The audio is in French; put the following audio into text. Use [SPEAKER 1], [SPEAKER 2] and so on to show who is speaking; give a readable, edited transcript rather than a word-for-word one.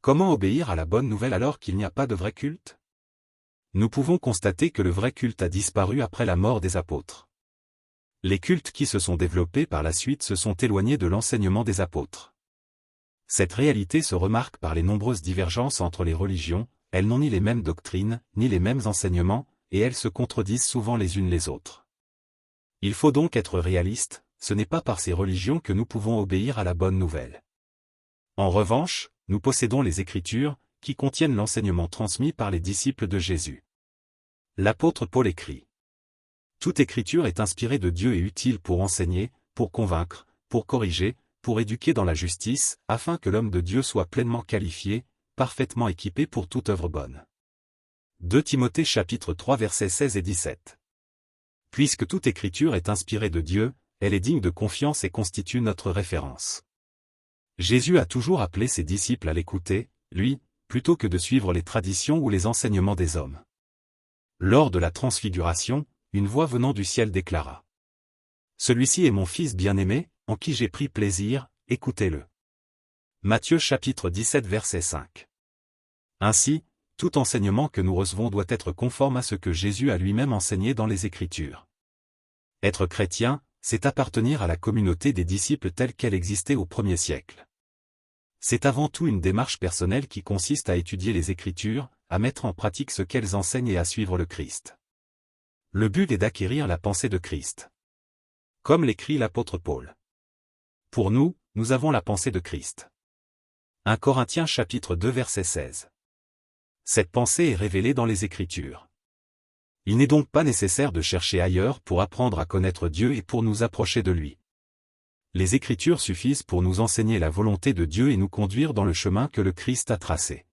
[SPEAKER 1] Comment obéir à la bonne nouvelle alors qu'il n'y a pas de vrai culte? Nous pouvons constater que le vrai culte a disparu après la mort des apôtres. Les cultes qui se sont développés par la suite se sont éloignés de l'enseignement des apôtres. Cette réalité se remarque par les nombreuses divergences entre les religions, elles n'ont ni les mêmes doctrines, ni les mêmes enseignements, et elles se contredisent souvent les unes les autres. Il faut donc être réaliste, ce n'est pas par ces religions que nous pouvons obéir à la bonne nouvelle. En revanche, nous possédons les Écritures, qui contiennent l'enseignement transmis par les disciples de Jésus. L'apôtre Paul écrit: toute Écriture est inspirée de Dieu et utile pour enseigner, pour convaincre, pour corriger, pour éduquer dans la justice, afin que l'homme de Dieu soit pleinement qualifié, parfaitement équipé pour toute œuvre bonne. 2 Timothée chapitre 3 versets 16 et 17. Puisque toute Écriture est inspirée de Dieu, elle est digne de confiance et constitue notre référence. Jésus a toujours appelé ses disciples à l'écouter, lui, plutôt que de suivre les traditions ou les enseignements des hommes. Lors de la transfiguration, une voix venant du ciel déclara: celui-ci est mon Fils bien-aimé, en qui j'ai pris plaisir, écoutez-le. Matthieu chapitre 17 verset 5. Ainsi, tout enseignement que nous recevons doit être conforme à ce que Jésus a lui-même enseigné dans les Écritures. Être chrétien, c'est appartenir à la communauté des disciples telle qu'elle existait au 1er siècle. C'est avant tout une démarche personnelle qui consiste à étudier les Écritures, à mettre en pratique ce qu'elles enseignent et à suivre le Christ. Le but est d'acquérir la pensée de Christ. Comme l'écrit l'apôtre Paul. Pour nous, nous avons la pensée de Christ. 1 Corinthiens chapitre 2 verset 16. Cette pensée est révélée dans les Écritures. Il n'est donc pas nécessaire de chercher ailleurs pour apprendre à connaître Dieu et pour nous approcher de lui. Les Écritures suffisent pour nous enseigner la volonté de Dieu et nous conduire dans le chemin que le Christ a tracé.